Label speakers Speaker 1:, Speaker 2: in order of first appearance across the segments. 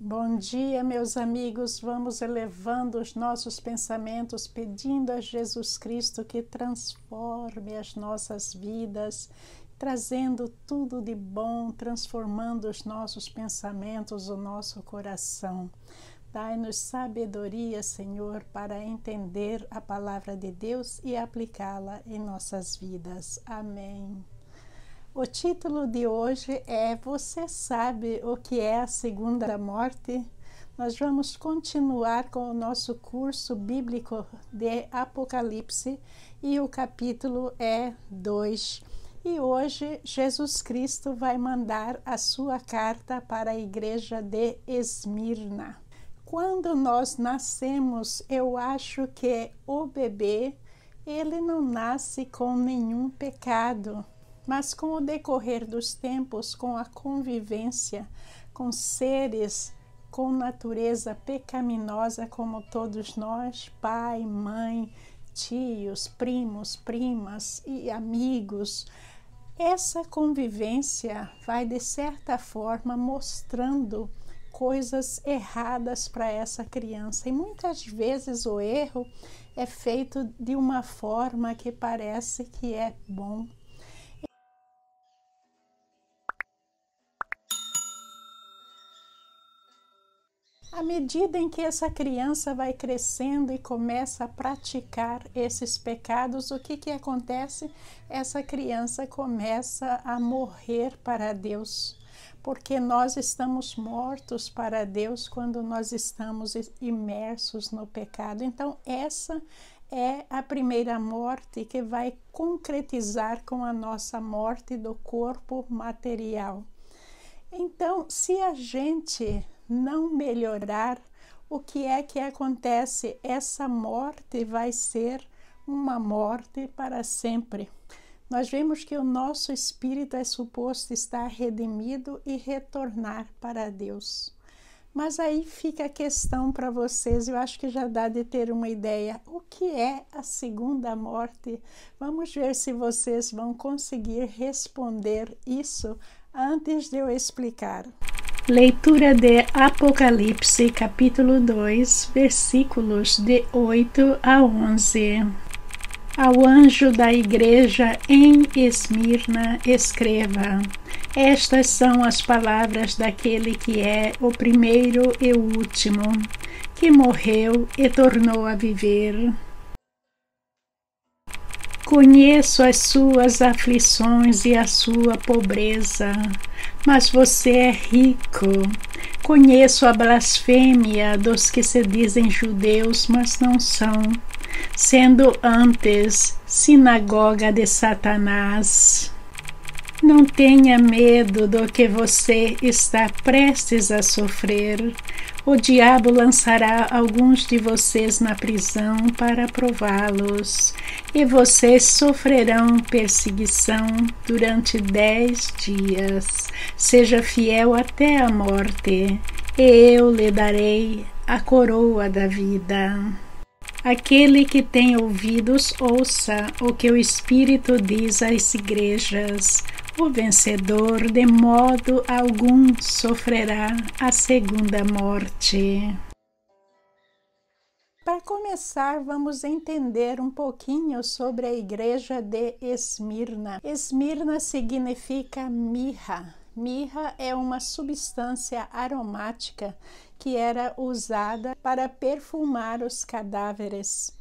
Speaker 1: Bom dia, meus amigos. Vamos elevando os nossos pensamentos, pedindo a Jesus Cristo que transforme as nossas vidas, trazendo tudo de bom, transformando os nossos pensamentos, o nosso coração. Dai-nos sabedoria, Senhor, para entender a palavra de Deus e aplicá-la em nossas vidas. Amém. O título de hoje é Você sabe o que é a segunda morte? Nós vamos continuar com o nosso curso bíblico de Apocalipse e o capítulo é 2. E hoje Jesus Cristo vai mandar a sua carta para a igreja de Esmirna. Quando nós nascemos, eu acho que o bebê, ele não nasce com nenhum pecado. Mas com o decorrer dos tempos, com a convivência com seres com natureza pecaminosa como todos nós, pai, mãe, tios, primos, primas e amigos, essa convivência vai de certa forma mostrando coisas erradas para essa criança. E muitas vezes o erro é feito de uma forma que parece que é bom. À medida em que essa criança vai crescendo e começa a praticar esses pecados, o que acontece? Essa criança começa a morrer para Deus, porque nós estamos mortos para Deus quando nós estamos imersos no pecado. Então, essa é a primeira morte que vai concretizar com a nossa morte do corpo material. Então, se a gente não melhorar, o que acontece? Essa morte vai ser uma morte para sempre. Nós vemos que o nosso espírito é suposto estar redimido e retornar para Deus. Mas aí fica a questão para vocês, eu acho que já dá de ter uma ideia. O que é a segunda morte? Vamos ver se vocês vão conseguir responder isso antes de eu explicar. Leitura de Apocalipse, capítulo 2, versículos de 8 a 11. Ao anjo da igreja em Esmirna escreva: Estas são as palavras daquele que é o primeiro e o último, que morreu e tornou a viver. Conheço as suas aflições e a sua pobreza, mas você é rico. Conheço a blasfêmia dos que se dizem judeus, mas não são, sendo antes sinagoga de Satanás. Não tenha medo do que você está prestes a sofrer. O diabo lançará alguns de vocês na prisão para prová-los, e vocês sofrerão perseguição durante 10 dias. Seja fiel até a morte, e eu lhe darei a coroa da vida. Aquele que tem ouvidos, ouça o que o Espírito diz às igrejas. O vencedor, de modo algum, sofrerá a segunda morte. Para começar, vamos entender um pouquinho sobre a igreja de Esmirna. Esmirna significa mirra. Mirra é uma substância aromática que era usada para perfumar os cadáveres.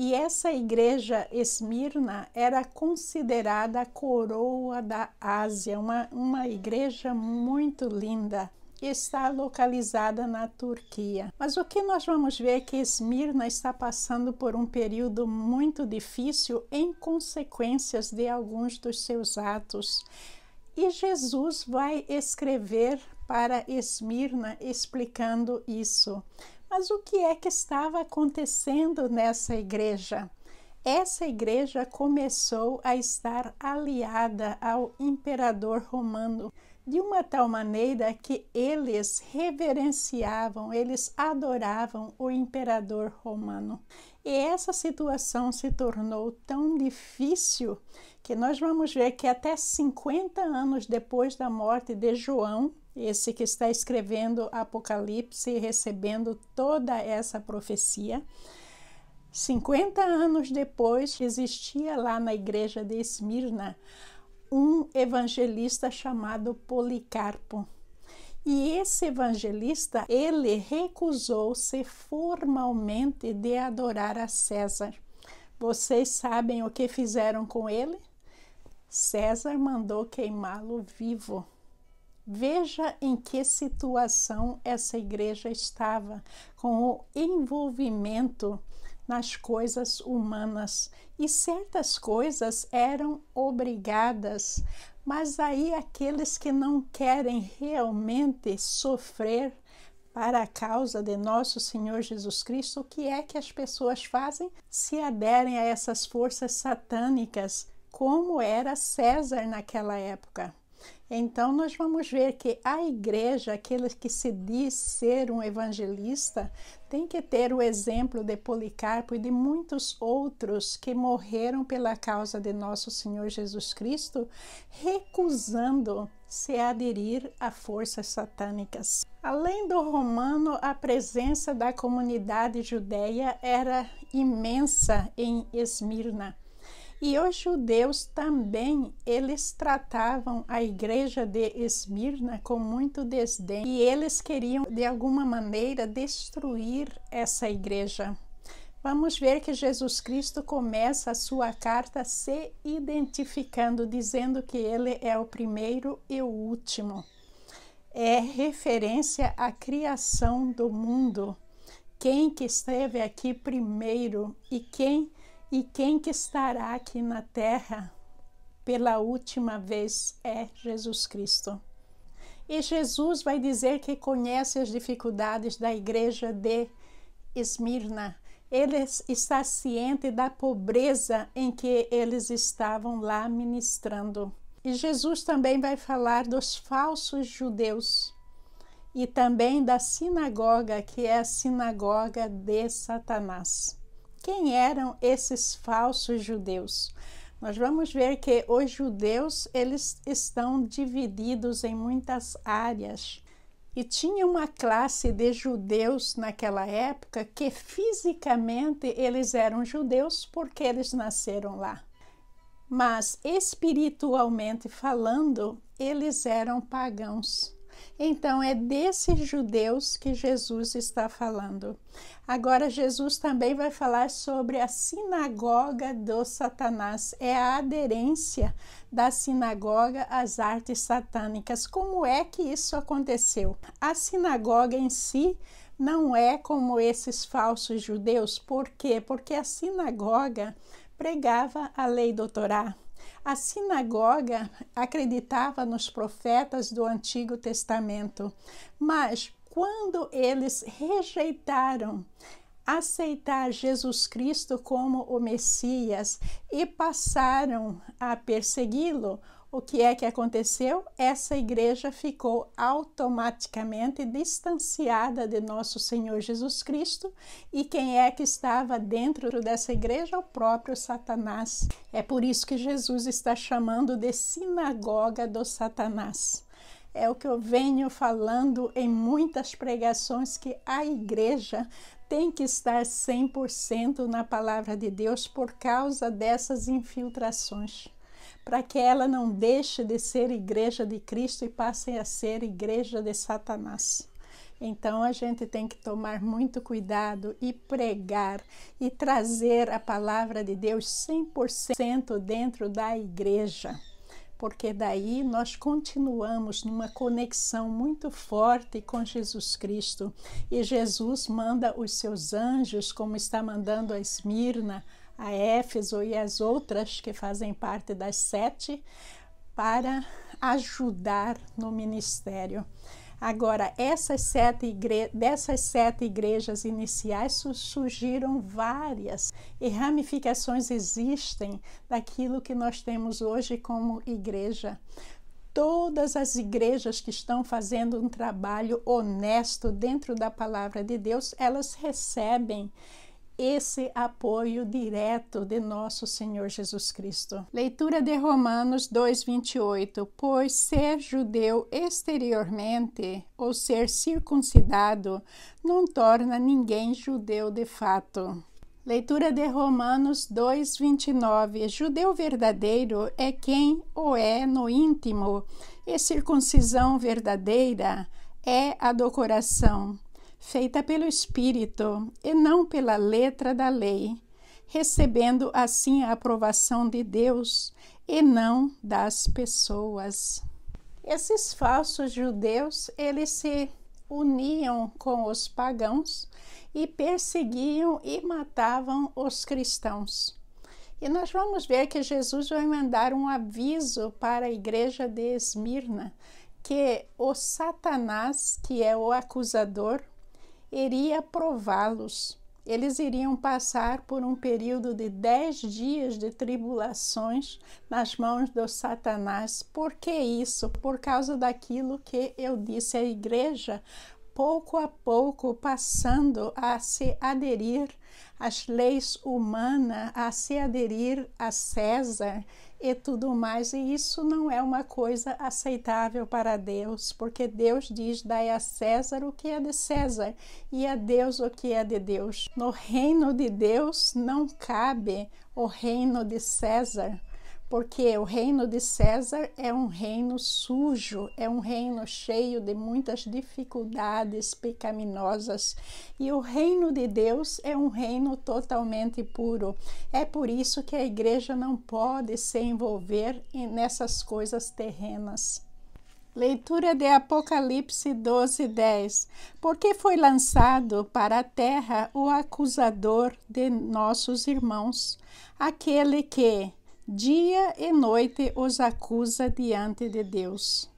Speaker 1: E essa igreja Esmirna era considerada a coroa da Ásia, uma igreja muito linda. Está localizada na Turquia. Mas o que nós vamos ver é que Esmirna está passando por um período muito difícil em consequências de alguns dos seus atos. E Jesus vai escrever para Esmirna explicando isso. Mas o que estava acontecendo nessa igreja? Essa igreja começou a estar aliada ao imperador romano, de uma tal maneira que eles reverenciavam, eles adoravam o imperador romano. E essa situação se tornou tão difícil que nós vamos ver que até 50 anos depois da morte de João, esse que está escrevendo Apocalipse e recebendo toda essa profecia. 50 anos depois, existia lá na igreja de Esmirna um evangelista chamado Policarpo. E esse evangelista, ele recusou-se formalmente de adorar a César. Vocês sabem o que fizeram com ele? César mandou queimá-lo vivo. Veja em que situação essa igreja estava, com o envolvimento nas coisas humanas. E certas coisas eram obrigadas, mas aí aqueles que não querem realmente sofrer para a causa de nosso Senhor Jesus Cristo, o que é que as pessoas fazem? Se aderem a essas forças satânicas, como era César naquela época. Então, nós vamos ver que a igreja, aquele que se diz ser um evangelista, tem que ter o exemplo de Policarpo e de muitos outros que morreram pela causa de nosso Senhor Jesus Cristo, recusando se aderir a forças satânicas. Além do romano, a presença da comunidade judeia era imensa em Esmirna. E os judeus também, eles tratavam a igreja de Esmirna com muito desdém. E eles queriam, de alguma maneira, destruir essa igreja. Vamos ver que Jesus Cristo começa a sua carta se identificando, dizendo que ele é o primeiro e o último. É referência à criação do mundo. Quem que esteve aqui primeiro e quem que estará aqui na terra pela última vez é Jesus Cristo. E Jesus vai dizer que conhece as dificuldades da igreja de Esmirna. Ele está ciente da pobreza em que eles estavam lá ministrando. E Jesus também vai falar dos falsos judeus e também da sinagoga, que é a sinagoga de Satanás. Quem eram esses falsos judeus? Nós vamos ver que os judeus, eles estão divididos em muitas áreas. E tinha uma classe de judeus naquela época que fisicamente eles eram judeus porque eles nasceram lá. Mas espiritualmente falando, eles eram pagãos. Então, é desses judeus que Jesus está falando. Agora, Jesus também vai falar sobre a sinagoga do Satanás. É a aderência da sinagoga às artes satânicas. Como é que isso aconteceu? A sinagoga em si não é como esses falsos judeus. Por quê? Porque a sinagoga pregava a lei do Torá. A sinagoga acreditava nos profetas do Antigo Testamento, mas quando eles rejeitaram aceitar Jesus Cristo como o Messias e passaram a persegui-lo, o que é que aconteceu? Essa igreja ficou automaticamente distanciada de nosso Senhor Jesus Cristo. E quem é que estava dentro dessa igreja? O próprio Satanás. É por isso que Jesus está chamando de sinagoga do Satanás. É o que eu venho falando em muitas pregações, que a igreja tem que estar 100% na palavra de Deus por causa dessas infiltrações, para que ela não deixe de ser igreja de Cristo e passe a ser igreja de Satanás. Então, a gente tem que tomar muito cuidado e pregar e trazer a palavra de Deus 100% dentro da igreja, porque daí nós continuamos numa conexão muito forte com Jesus Cristo. E Jesus manda os seus anjos, como está mandando a Esmirna, a Éfeso e as outras que fazem parte das 7, para ajudar no ministério. Agora, dessas 7 igrejas iniciais surgiram várias, e ramificações existem daquilo que nós temos hoje como igreja. Todas as igrejas que estão fazendo um trabalho honesto dentro da palavra de Deus, elas recebem esse apoio direto de nosso Senhor Jesus Cristo. Leitura de Romanos 2:28. Pois ser judeu exteriormente ou ser circuncidado não torna ninguém judeu de fato. Leitura de Romanos 2:29. Judeu verdadeiro é quem o é no íntimo, e circuncisão verdadeira é a do coração, feita pelo Espírito e não pela letra da lei, recebendo assim a aprovação de Deus e não das pessoas. Esses falsos judeus, eles se uniam com os pagãos e perseguiam e matavam os cristãos. E nós vamos ver que Jesus vai mandar um aviso para a igreja de Esmirna, que o Satanás, que é o acusador, iria prová-los. Eles iriam passar por um período de 10 dias de tribulações nas mãos do Satanás. Por que isso? Por causa daquilo que eu disse à igreja, pouco a pouco passando a se aderir às leis humanas, a se aderir a César e tudo mais, e isso não é uma coisa aceitável para Deus, porque Deus diz: dai a César o que é de César e a Deus o que é de Deus. No reino de Deus não cabe o reino de César, porque o reino de César é um reino sujo, é um reino cheio de muitas dificuldades pecaminosas, e o reino de Deus é um reino totalmente puro. É por isso que a igreja não pode se envolver nessas coisas terrenas. Leitura de Apocalipse 12:10. Porque foi lançado para a terra o acusador de nossos irmãos, aquele que dia e noite os acusa diante de Deus.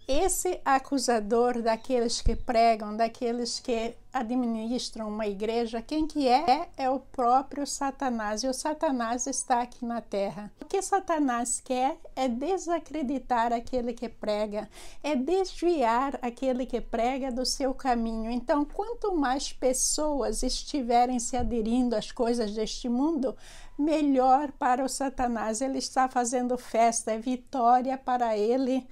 Speaker 1: Esse acusador daqueles que pregam, daqueles que administram uma igreja, quem que é? É o próprio Satanás, e o Satanás está aqui na terra. O que Satanás quer é desacreditar aquele que prega, é desviar aquele que prega do seu caminho. Então, quanto mais pessoas estiverem se aderindo às coisas deste mundo, melhor para o Satanás. Ele está fazendo festa, é vitória para ele.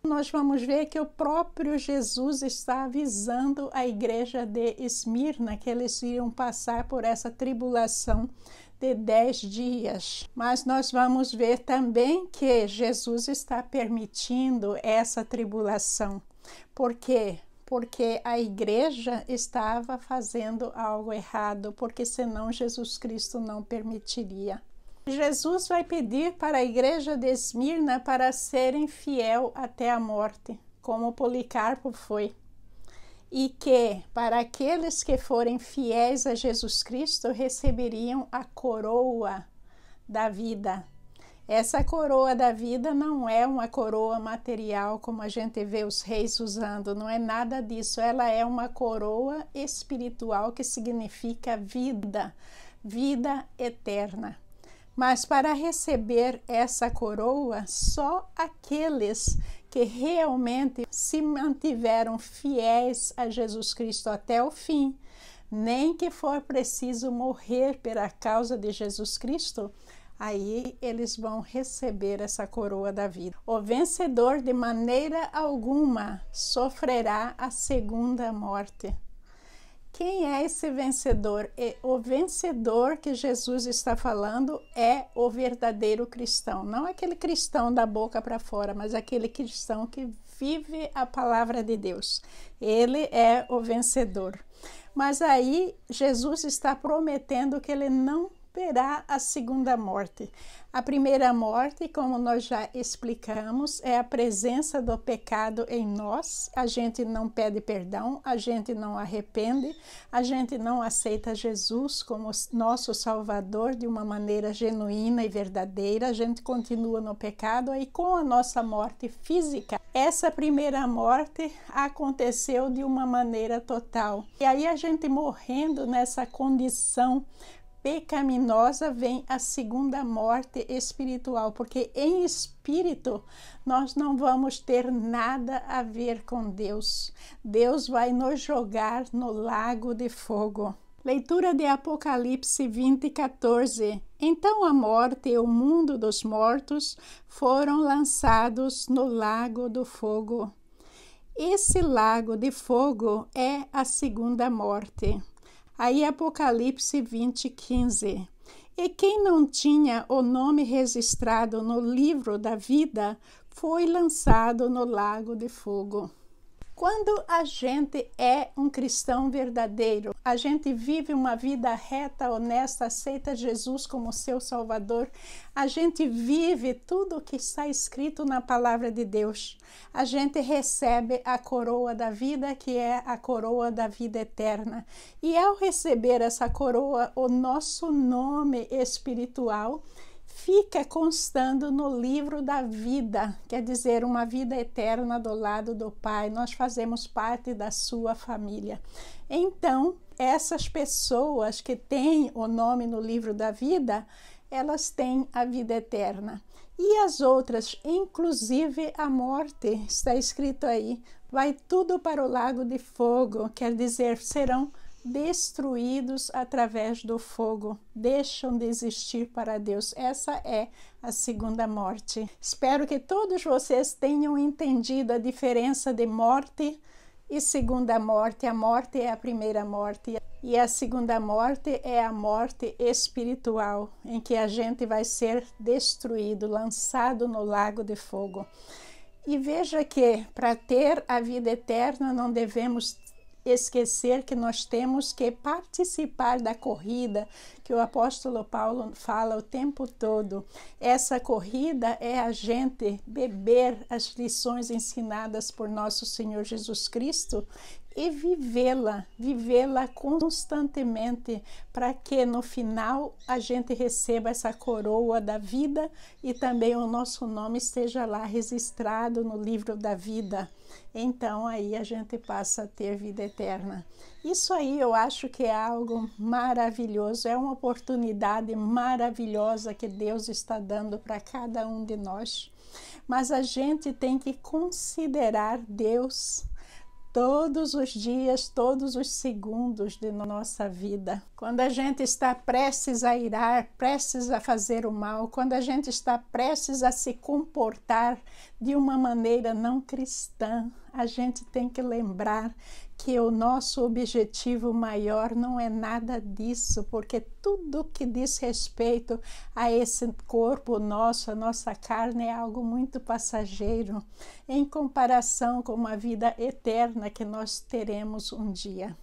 Speaker 1: Nós vamos ver que o próprio Jesus está avisando a igreja de Esmirna que eles iriam passar por essa tribulação de 10 dias. Mas nós vamos ver também que Jesus está permitindo essa tribulação. Por quê? Porque a igreja estava fazendo algo errado, porque senão Jesus Cristo não permitiria. Jesus vai pedir para a igreja de Esmirna para serem fiel até a morte, como Policarpo foi. E que, para aqueles que forem fiéis a Jesus Cristo, receberiam a coroa da vida. Essa coroa da vida não é uma coroa material, como a gente vê os reis usando, não é nada disso. Ela é uma coroa espiritual, que significa vida, vida eterna. Mas para receber essa coroa, só aqueles que realmente se mantiveram fiéis a Jesus Cristo até o fim, nem que for preciso morrer pela causa de Jesus Cristo, aí eles vão receber essa coroa da vida. O vencedor de maneira alguma sofrerá a segunda morte. Quem é esse vencedor? O vencedor que Jesus está falando é o verdadeiro cristão. Não aquele cristão da boca para fora, mas aquele cristão que vive a palavra de Deus. Ele é o vencedor. Mas aí Jesus está prometendo que ele não terá a segunda morte. A primeira morte, como nós já explicamos, é a presença do pecado em nós. A gente não pede perdão, a gente não arrepende, a gente não aceita Jesus como nosso Salvador de uma maneira genuína e verdadeira. A gente continua no pecado, aí com a nossa morte física, essa primeira morte aconteceu de uma maneira total. E aí a gente morrendo nessa condição pecaminosa, vem a segunda morte espiritual, porque em espírito nós não vamos ter nada a ver com Deus. Deus vai nos jogar no lago de fogo. Leitura de Apocalipse 20:14. Então a morte e o mundo dos mortos foram lançados no lago do fogo. Esse lago de fogo é a segunda morte. Aí Apocalipse 20:15. E quem não tinha o nome registrado no livro da vida foi lançado no lago de fogo. Quando a gente é um cristão verdadeiro, a gente vive uma vida reta, honesta, aceita Jesus como seu Salvador, a gente vive tudo o que está escrito na palavra de Deus. A gente recebe a coroa da vida, que é a coroa da vida eterna. E ao receber essa coroa, o nosso nome espiritual fica constando no livro da vida, quer dizer, uma vida eterna do lado do Pai. Nós fazemos parte da sua família. Então, essas pessoas que têm o nome no livro da vida, elas têm a vida eterna. E as outras, inclusive a morte, está escrito aí, vai tudo para o lago de fogo, quer dizer, serão destruídos através do fogo, deixam de existir para Deus. Essa é a segunda morte. Espero que todos vocês tenham entendido a diferença de morte e segunda morte. A morte é a primeira morte e a segunda morte é a morte espiritual, em que a gente vai ser destruído, lançado no lago de fogo. E veja que para ter a vida eterna não devemos esquecer que nós temos que participar da corrida que o apóstolo Paulo fala o tempo todo. Essa corrida é a gente beber as lições ensinadas por nosso Senhor Jesus Cristo e vivê-la constantemente, para que no final a gente receba essa coroa da vida e também o nosso nome esteja lá registrado no livro da vida. Então aí a gente passa a ter vida eterna. Isso aí eu acho que é algo maravilhoso, é uma oportunidade maravilhosa que Deus está dando para cada um de nós. Mas a gente tem que considerar Deus todos os dias, todos os segundos de nossa vida. Quando a gente está prestes a irar, prestes a fazer o mal, quando a gente está prestes a se comportar de uma maneira não cristã, a gente tem que lembrar que o nosso objetivo maior não é nada disso, porque tudo que diz respeito a esse corpo nosso, a nossa carne, é algo muito passageiro, em comparação com uma vida eterna que nós teremos um dia.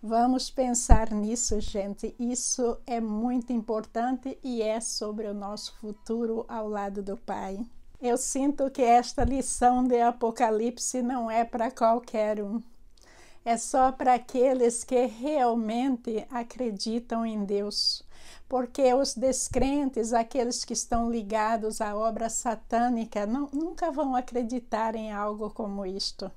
Speaker 1: Vamos pensar nisso, gente. Isso é muito importante e é sobre o nosso futuro ao lado do Pai. Eu sinto que esta lição de Apocalipse não é para qualquer um. É só para aqueles que realmente acreditam em Deus. Porque os descrentes, aqueles que estão ligados à obra satânica, nunca vão acreditar em algo como isto.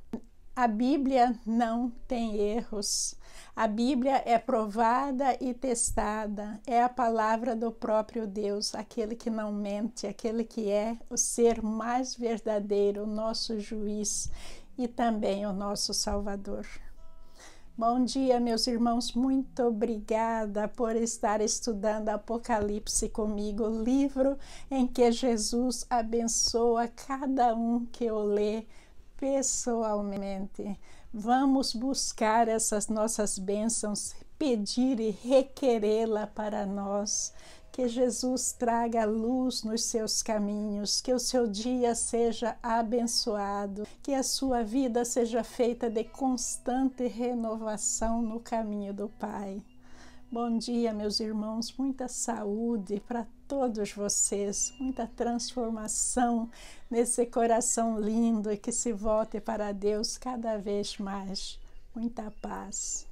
Speaker 1: A Bíblia não tem erros. A Bíblia é provada e testada. É a palavra do próprio Deus, aquele que não mente, aquele que é o ser mais verdadeiro, o nosso juiz e também o nosso Salvador. Bom dia, meus irmãos. Muito obrigada por estar estudando Apocalipse comigo, o livro em que Jesus abençoa cada um que o lê pessoalmente. Vamos buscar essas nossas bênçãos, pedir e requerê-la para nós. Que Jesus traga luz nos seus caminhos, que o seu dia seja abençoado, que a sua vida seja feita de constante renovação no caminho do Pai. Bom dia, meus irmãos, muita saúde para todos vocês, muita transformação nesse coração lindo e que se volte para Deus cada vez mais. Muita paz.